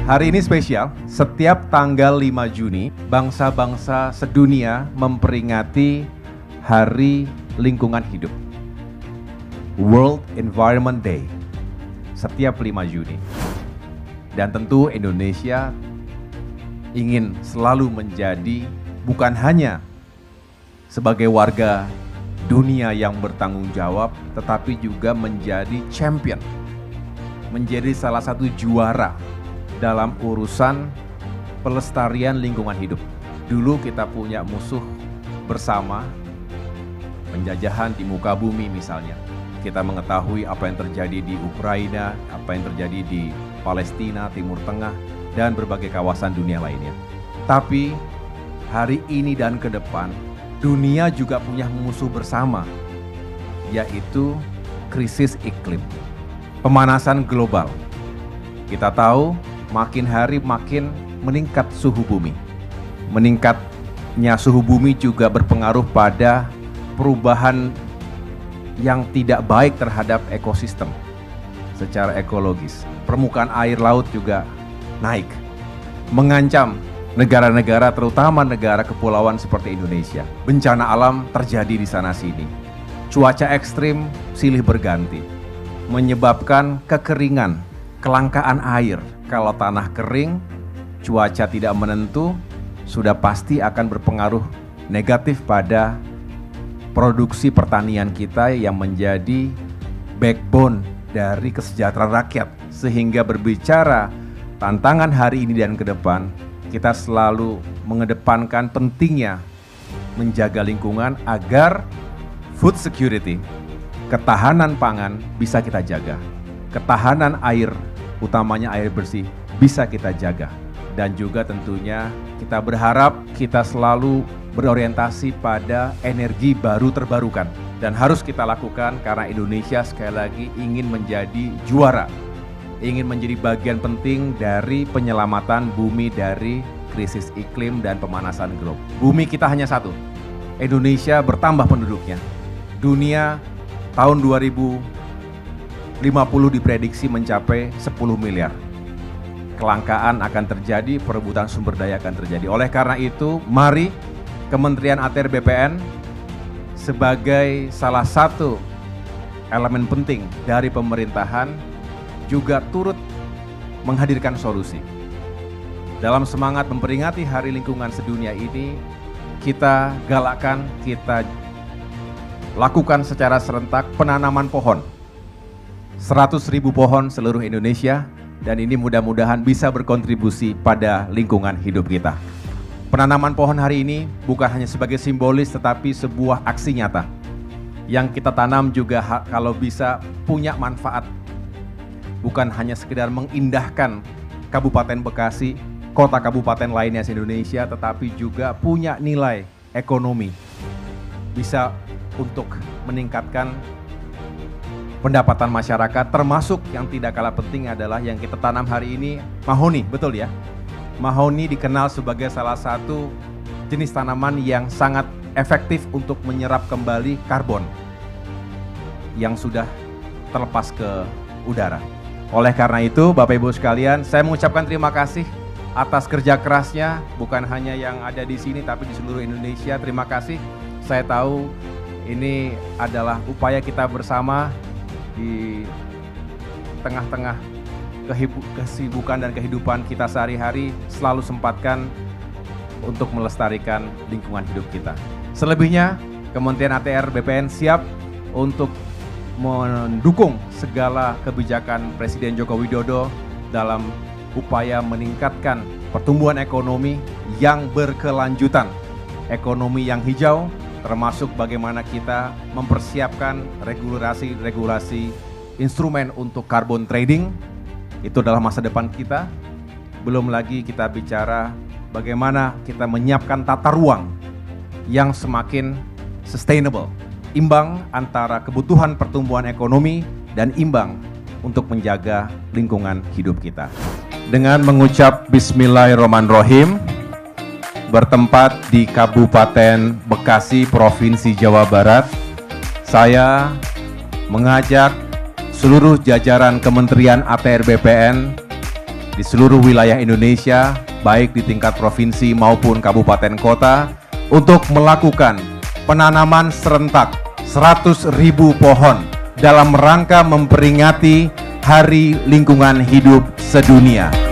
Hari ini spesial, setiap tanggal 5 Juni, bangsa-bangsa sedunia memperingati Hari Lingkungan Hidup. World Environment Day, setiap 5 Juni. Dan tentu Indonesia ingin selalu menjadi bukan hanya sebagai warga dunia yang bertanggung jawab, tetapi juga menjadi champion, menjadi salah satu juara dalam urusan pelestarian lingkungan hidup. Dulu kita punya musuh bersama, penjajahan di muka bumi misalnya. Kita mengetahui apa yang terjadi di Ukraina, apa yang terjadi di Palestina, Timur Tengah, dan berbagai kawasan dunia lainnya. Tapi hari ini dan ke depan, dunia juga punya musuh bersama, yaitu krisis iklim, pemanasan global. Kita tahu makin hari makin meningkat suhu bumi. Meningkatnya suhu bumi juga berpengaruh pada perubahan yang tidak baik terhadap ekosistem secara ekologis. Permukaan air laut juga naik, mengancam negara-negara, terutama negara kepulauan seperti Indonesia. Bencana alam terjadi di sana-sini. Cuaca ekstrim silih berganti, menyebabkan kekeringan, kelangkaan air. Kalau tanah kering, cuaca tidak menentu, sudah pasti akan berpengaruh negatif pada produksi pertanian kita yang menjadi backbone dari kesejahteraan rakyat. Sehingga berbicara tantangan hari ini dan ke depan, kita selalu mengedepankan pentingnya menjaga lingkungan agar food security, ketahanan pangan bisa kita jaga. Ketahanan air, utamanya air bersih, bisa kita jaga. Dan juga tentunya kita berharap kita selalu berorientasi pada energi baru terbarukan. Dan harus kita lakukan karena Indonesia sekali lagi ingin menjadi juara, ingin menjadi bagian penting dari penyelamatan bumi dari krisis iklim dan pemanasan global. Bumi kita hanya satu, Indonesia bertambah penduduknya. Dunia tahun 2050 diprediksi mencapai 10 miliar. Kelangkaan akan terjadi, perebutan sumber daya akan terjadi. Oleh karena itu, mari Kementerian ATR BPN sebagai salah satu elemen penting dari pemerintahan juga turut menghadirkan solusi. Dalam semangat memperingati Hari Lingkungan Sedunia ini, kita galakkan, kita lakukan secara serentak penanaman pohon. 100.000 pohon seluruh Indonesia, dan ini mudah-mudahan bisa berkontribusi pada lingkungan hidup kita. Penanaman pohon hari ini bukan hanya sebagai simbolis, tetapi sebuah aksi nyata. Yang kita tanam juga kalau bisa punya manfaat. Bukan hanya sekedar mengindahkan Kabupaten Bekasi, kota kabupaten lainnya se-Indonesia, tetapi juga punya nilai ekonomi. Bisa untuk meningkatkan pendapatan masyarakat, termasuk yang tidak kalah penting adalah yang kita tanam hari ini, mahoni, betul ya? Mahoni dikenal sebagai salah satu jenis tanaman yang sangat efektif untuk menyerap kembali karbon yang sudah terlepas ke udara. Oleh karena itu, Bapak Ibu sekalian, saya mengucapkan terima kasih atas kerja kerasnya, bukan hanya yang ada di sini, tapi di seluruh Indonesia. Terima kasih. Saya tahu ini adalah upaya kita bersama di tengah-tengah kesibukan dan kehidupan kita sehari-hari, selalu sempatkan untuk melestarikan lingkungan hidup kita. Selebihnya, Kementerian ATR BPN siap untuk mendukung segala kebijakan Presiden Joko Widodo dalam upaya meningkatkan pertumbuhan ekonomi yang berkelanjutan, ekonomi yang hijau, termasuk bagaimana kita mempersiapkan regulasi instrumen untuk carbon trading. Itu adalah masa depan kita. Belum lagi kita bicara bagaimana kita menyiapkan tata ruang yang semakin sustainable, imbang antara kebutuhan pertumbuhan ekonomi dan imbang untuk menjaga lingkungan hidup kita. Dengan mengucap Bismillahirrahmanirrahim, bertempat di Kabupaten Bekasi, Provinsi Jawa Barat, saya mengajak seluruh jajaran Kementerian ATR BPN di seluruh wilayah Indonesia, baik di tingkat provinsi maupun kabupaten kota, untuk melakukan penanaman serentak 100.000 pohon dalam rangka memperingati Hari Lingkungan Hidup Sedunia.